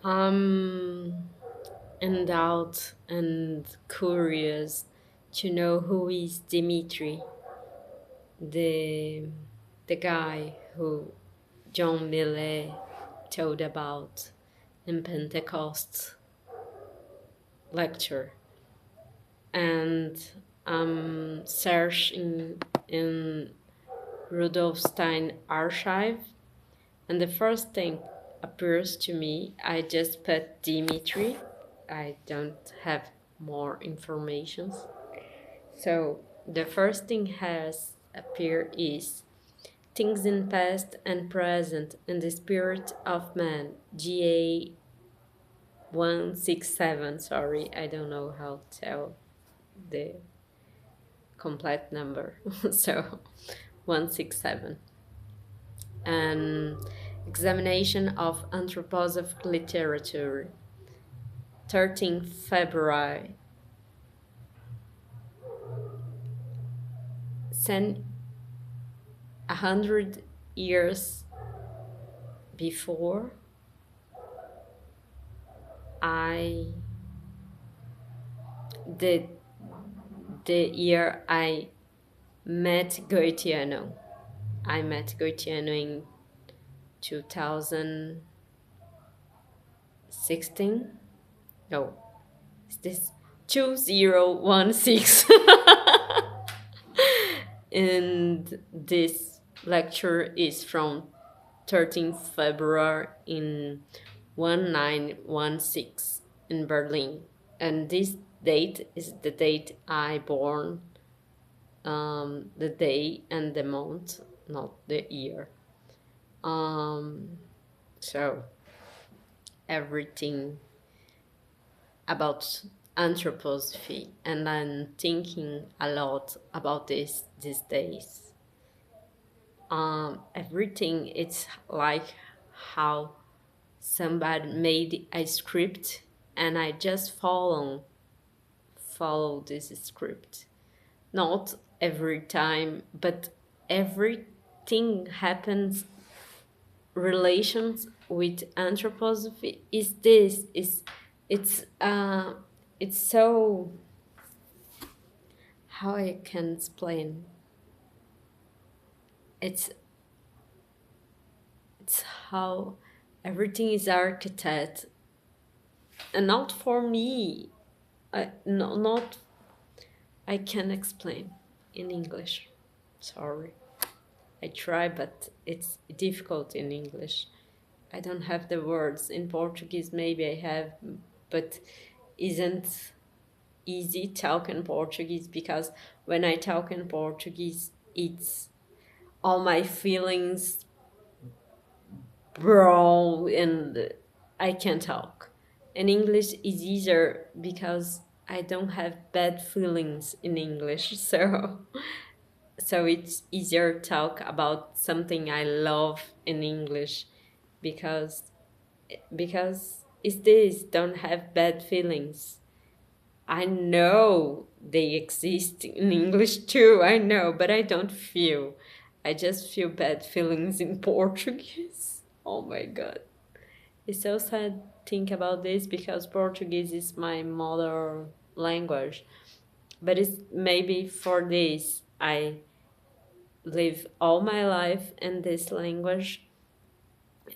I'm in doubt and curious to know who is Dimitri, the the guy who John Millet told about in Pentecost lecture. And I'm searching in Rudolf Stein archive, and the first thing appears to me, I just put Dimitri. I don't have more information. So the first thing has appeared is things in past and present in the spirit of man. GA 167. Sorry, I don't know how to tell the complete number. So 167. An examination of anthroposophic literature, 13 February. Sen 100 years before I the year I met Goitiano. I met Goitiano in 2016. No, is this 2016? And this lecture is from 13th February in 1916 in Berlin. And this date is the date I born, the day and the month, not the year. So everything about anthroposophy, and I'm thinking a lot about this these days. Everything, it's like how somebody made a script and I just follow this script. Not every time, but everything happens. Relations with anthroposophy is this is it's so, how I can explain, it's how everything is architect, and not for me. Not I can explain in English. Sorry, I try, but it's difficult in English. I don't have the words. In Portuguese maybe I have, but isn't easy talking Portuguese, because when I talk in Portuguese, it's all my feelings, bro, and I can't talk. In English is easier because I don't have bad feelings in English, so it's easier to talk about something I love in English, because it's this, don't have bad feelings. I know they exist in English too, I know, but I don't feel. I just feel bad feelings in Portuguese. Oh my god. It's so sad to think about this, because Portuguese is my mother language. But it's maybe for this I live all my life in this language,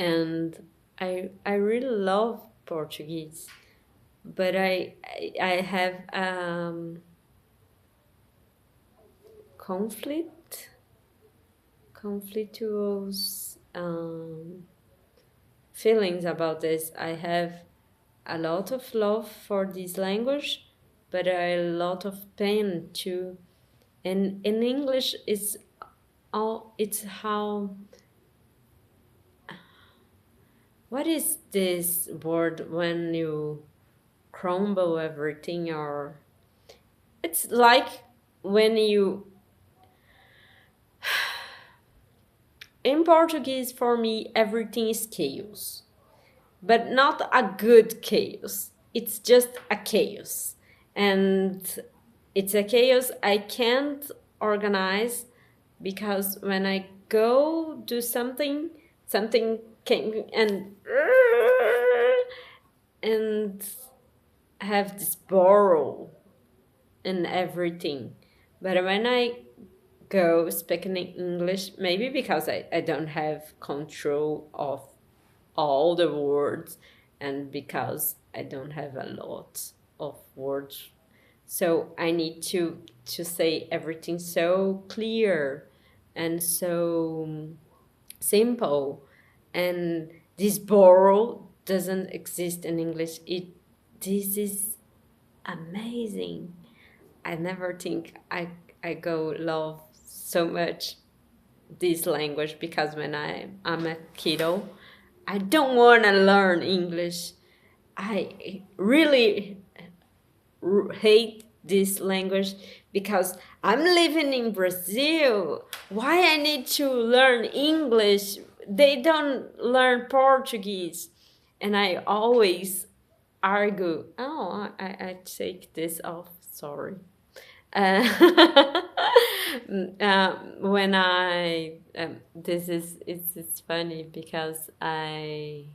and I really love Portuguese. But I have conflictuous feelings about this. I have a lot of love for this language, but a lot of pain too. And in English, it's how, what is this word when you crumble everything, or it's like when you, in Portuguese for me everything is chaos, but not a good chaos, it's just a chaos, and it's a chaos I can't organize, because when I go do something can, and don't have this borrow in everything. But when I go speaking in English, maybe because I don't have control of all the words and because I don't have a lot of words. So I need to say everything so clear and so simple. And this borrow doesn't exist in English. This is amazing. I never think I go love so much this language because when I'm a kiddo, I don't want to learn English. I really hate this language because I'm living in Brazil. Why I need to learn English? They don't learn Portuguese. And I always argue, oh, I take this off, sorry. Uh, when this is it's funny because I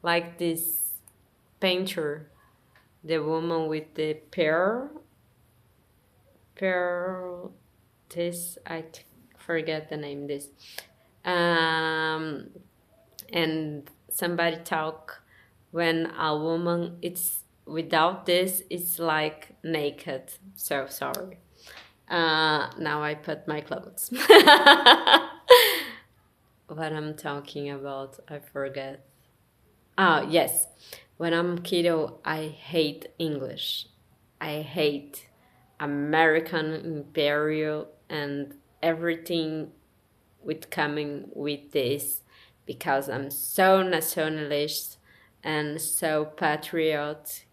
like this painter, the woman with the this forget the name this, and somebody talk when a woman it's without this it's like naked. So sorry. Now I put my clothes. What I'm talking about, I forget. Ah, yes. When I'm kiddo, I hate English. I hate American Imperial and everything with coming with this because I'm so nationalist and so patriot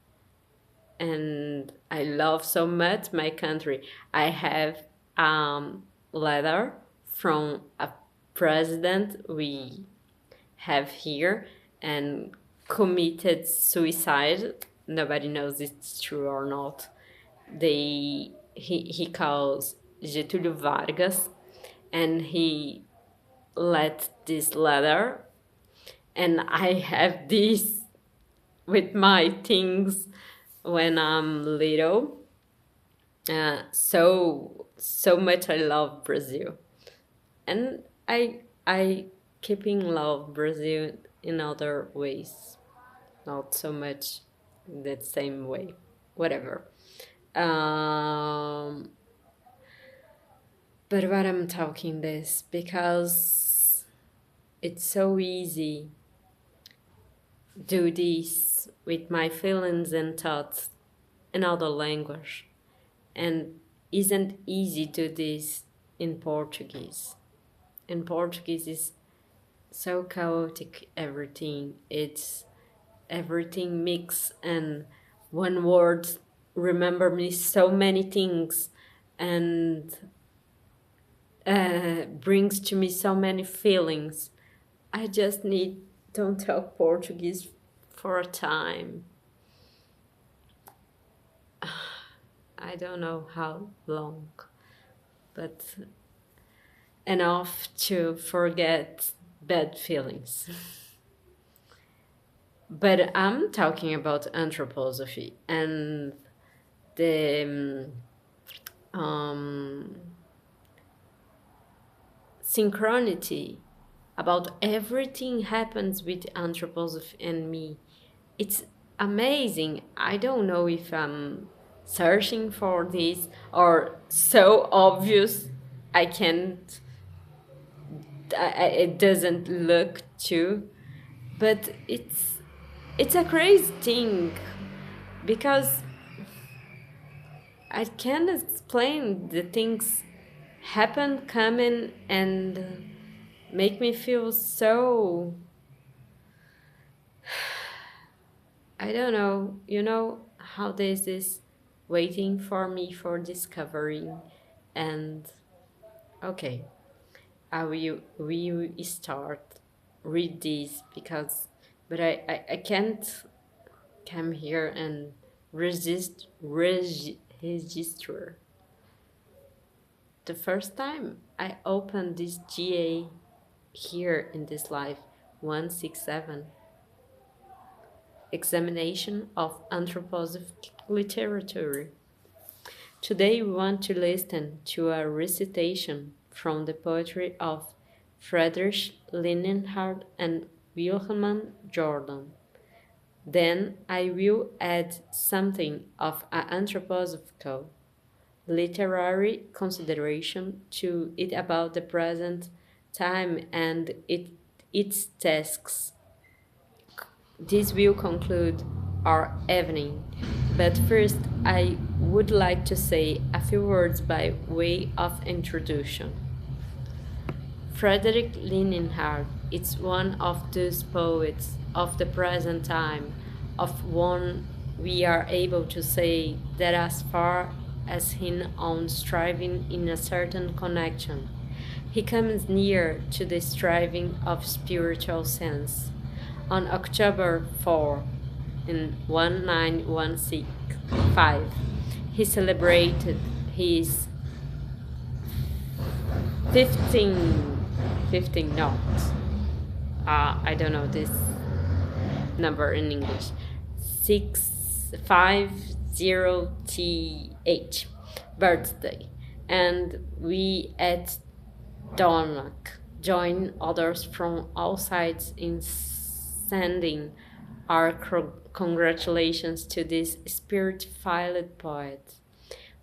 and I love so much my country. I have letter from a president we have here and committed suicide. Nobody knows if it's true or not. He calls Getúlio Vargas and he let this letter and I have this with my things when I'm little. So much I love Brazil, and I keeping love Brazil in other ways, not so much that same way. Whatever. But what I'm talking this because it's so easy do this with my feelings and thoughts in other language and isn't easy to do this in Portuguese. In Portuguese is so chaotic everything. It's everything mixed and one word remember me so many things and brings to me so many feelings. I just need don't talk Portuguese for a time. I don't know how long, but enough to forget bad feelings. But I'm talking about anthroposophy and the synchronity about everything happens with anthroposophy and me. It's amazing. I don't know if I'm searching for this or so obvious I can't it doesn't look too, but it's a crazy thing because I can't explain the things happen coming and make me feel so I don't know, you know how this is waiting for me for discovering and okay, I will start read this because but I can't come here and register. The first time I opened this GA here in this live 167 examination of anthroposophic literature. Today we want to listen to a recitation from the poetry of Friedrich Linenhardt and Wilhelm Jordan. Then I will add something of an anthroposophical literary consideration to it about the present time and its tasks. This will conclude our evening, but first I would like to say a few words by way of introduction. Friedrich Linenhardt is one of those poets of the present time, of one we are able to say that as far as his own striving in a certain connection, he comes near to the striving of spiritual sense. On October 4, in 1915, he celebrated his 15 notes. I don't know this number in English. 650th birthday, and we at Donach join others from all sides in sending our congratulations to this spirit-filled poet.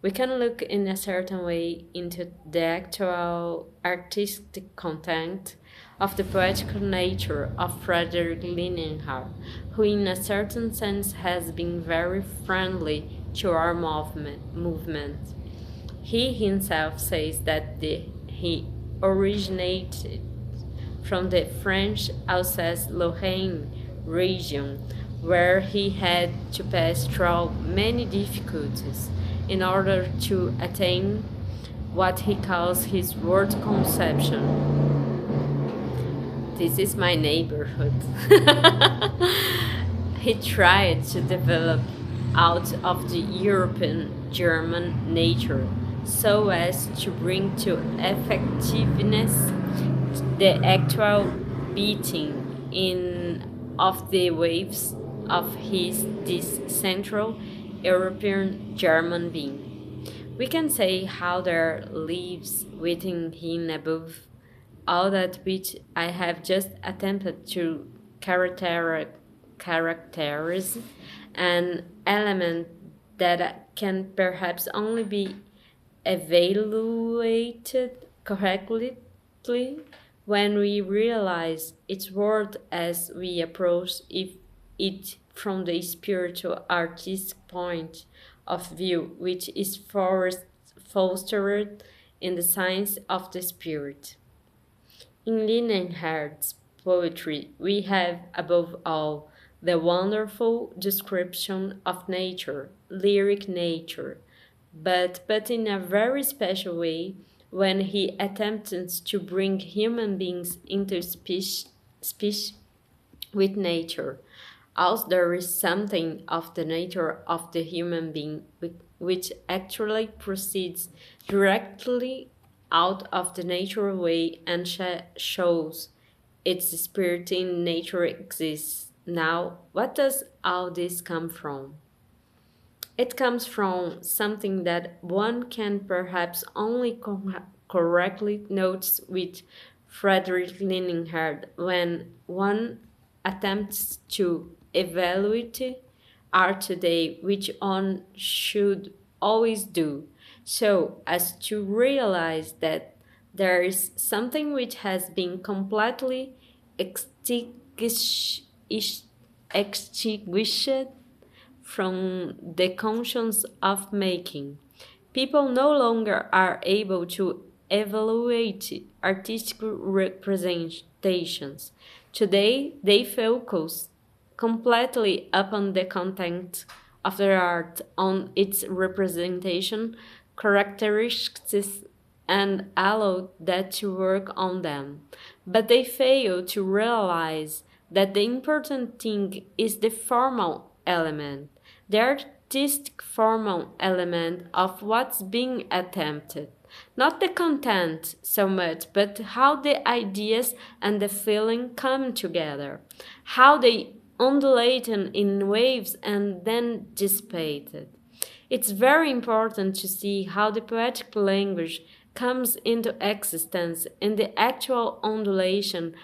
We can look in a certain way into the actual artistic content of the poetical nature of Friedrich Linenhardt, who in a certain sense has been very friendly to our movement. He himself says that he originated from the French Alsace-Lorraine region, where he had to pass through many difficulties in order to attain what he calls his world conception. This is my neighborhood. He tried to develop out of the European German nature so as to bring to effectiveness the actual beating in of the waves of this Central European German being. We can say how there lives within him above all that which I have just attempted to characterize, an element that can perhaps only be evaluated correctly when we realize its worth as we approach it from the spiritual artistic point of view, which is fostered in the science of the spirit. In Linenhardt's poetry, we have, above all, the wonderful description of nature, lyric nature, but in a very special way when he attempts to bring human beings into speech with nature. Also, there is something of the nature of the human being which actually proceeds directly out of the natural way and shows its spirit in nature exists. Now, what does all this come from? It comes from something that one can perhaps only correctly notice with Friedrich Linenhardt when one attempts to evaluate art today, which one should always do, so as to realize that there is something which has been completely extinguished from the conscience of making. People no longer are able to evaluate artistic representations. Today, they focus completely upon the content of the art, on its representation, characteristics, and allow that to work on them. But they fail to realize that the important thing is the formal element, the artistic formal element of what's being attempted. Not the content so much, but how the ideas and the feeling come together, how they undulating in waves and then dissipated. It's very important to see how the poetic language comes into existence in the actual undulation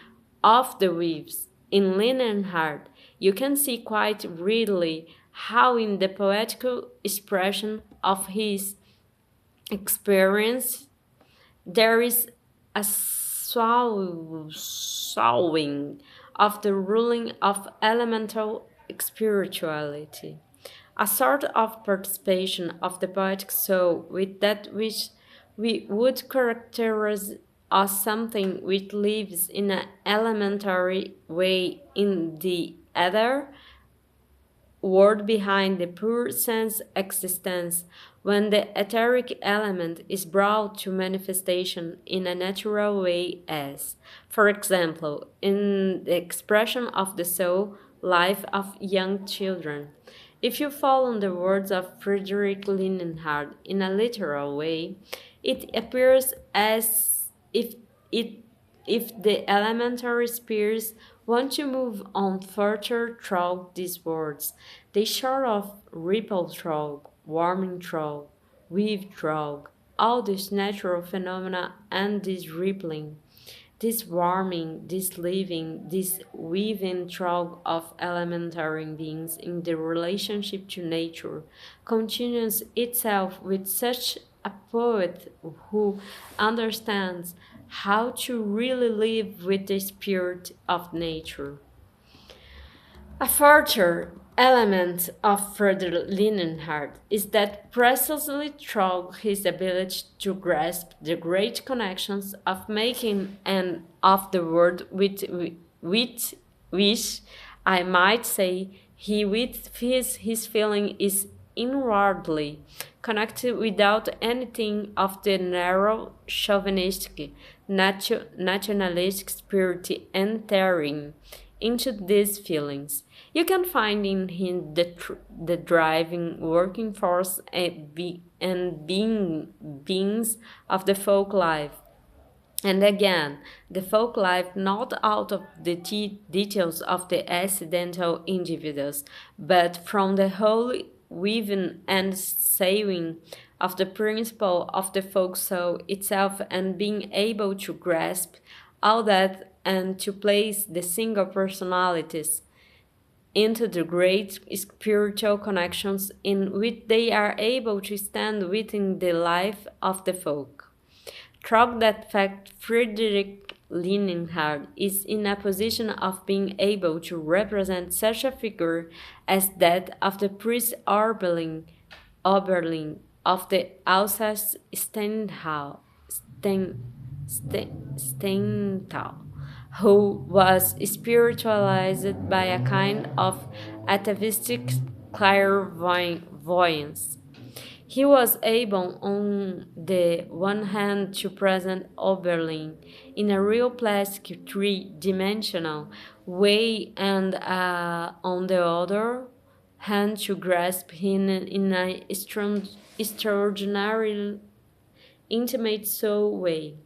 of the waves. In Leonhard, you can see quite readily how in the poetical expression of his experience there is a swallowing of the ruling of elemental spirituality, a sort of participation of the poetic soul with that which we would characterize as something which lives in an elementary way in the ether word behind the pure sense existence when the etheric element is brought to manifestation in a natural way as, for example, in the expression of the soul life of young children. If you follow the words of Friedrich Lindenhard in a literal way, it appears as it if the elementary spheres want to move on further through these words, they sort of ripple through, warming through, weave through, all these natural phenomena and this rippling, this warming, this living, this weaving through of elementary beings in the relationship to nature continues itself with such a poet who understands how to really live with the spirit of nature. A further element of Friedrich Lindenhard is that precisely through his ability to grasp the great connections of making and of the world with which I might say he with his feeling is inwardly connected without anything of the narrow chauvinistic nationalistic spirit entering into these feelings. You can find in him the driving working force beings of the folk life. And again, the folk life not out of the details of the accidental individuals, but from the whole weaving and sewing of the principle of the folk soul itself, and being able to grasp all that and to place the single personalities into the great spiritual connections in which they are able to stand within the life of the folk. Through that fact, Friedrich Lindenhard is in a position of being able to represent such a figure as that of the priest Oberlin of the Alsace Steinthal, who was spiritualized by a kind of atavistic clairvoyance. He was able, on the one hand, to present Oberlin in a real plastic three-dimensional way, and on the other hand, to grasp him in an extraordinary, intimate soul way.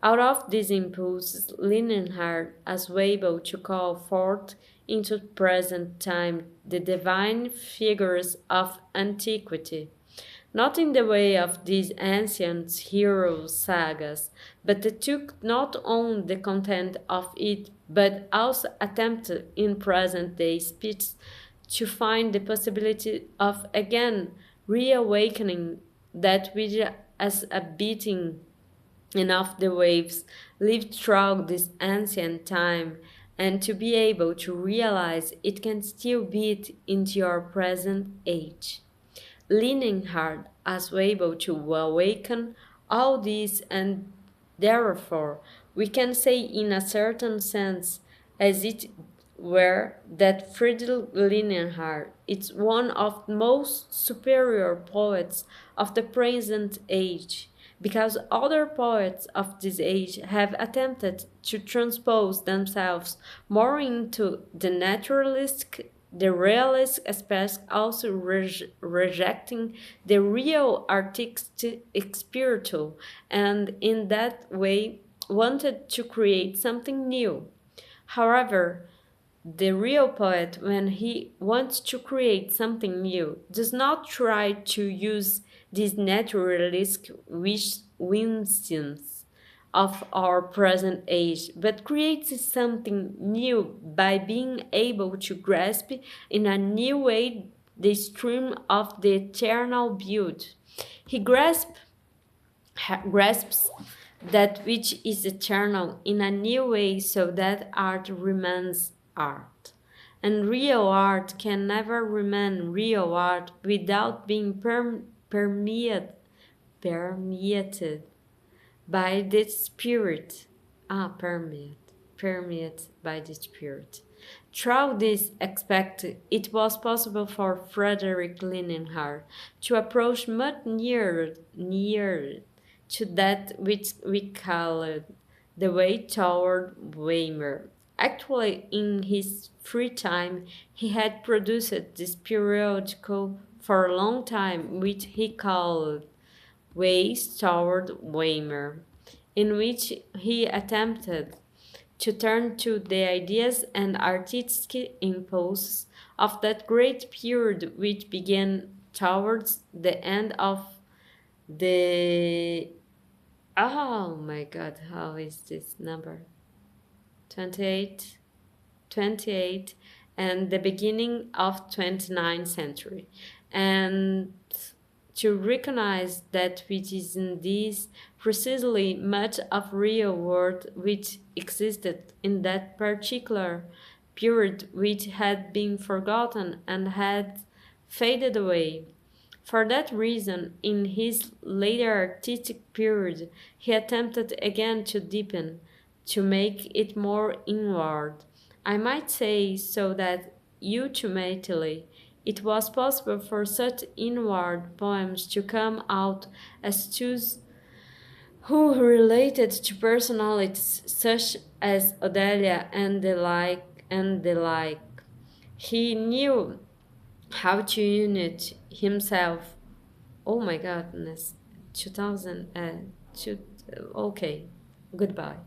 Out of these impulses, Lindenhard was able to call forth into present time the divine figures of antiquity, not in the way of these ancient hero sagas, but they took not only the content of it, but also attempted in present day speech to find the possibility of again reawakening that which as a beating and of the waves lived throughout this ancient time, and to be able to realize it can still beat into your present age. Leaning hard as able to awaken all this, and therefore we can say in a certain sense as it were that Friedrich Lindenhard is one of the most superior poets of the present age, because other poets of this age have attempted to transpose themselves more into the naturalistic, the realist aspect, also rejecting the real artistic spiritual, and in that way wanted to create something new. However, The real poet, when he wants to create something new, does not try to use these naturalistic wisdoms of our present age, but creates something new by being able to grasp in a new way the stream of the eternal beauty. He grasps that which is eternal in a new way so that art remains art. And real art can never remain real art without being permeated by the spirit. Permeated by the spirit. Through this aspect, it was possible for Frederick Lienhard to approach much nearer to that which we call the way toward Weimar. Actually, in his free time, he had produced this periodical for a long time, which he called Ways Toward Weimar, in which he attempted to turn to the ideas and artistic impulses of that great period which began towards the end of the oh my god, how is this number? 28, 28, and the beginning of 29th century. And to recognize that which is in this precisely much of real world which existed in that particular period which had been forgotten and had faded away. For that reason, in his later artistic period, he attempted again to deepen, to make it more inward. I might say so that ultimately it was possible for such inward poems to come out as those who related to personalities such as Odelia and the like. He knew how to unite himself. Oh my goodness, 2000. Okay, goodbye.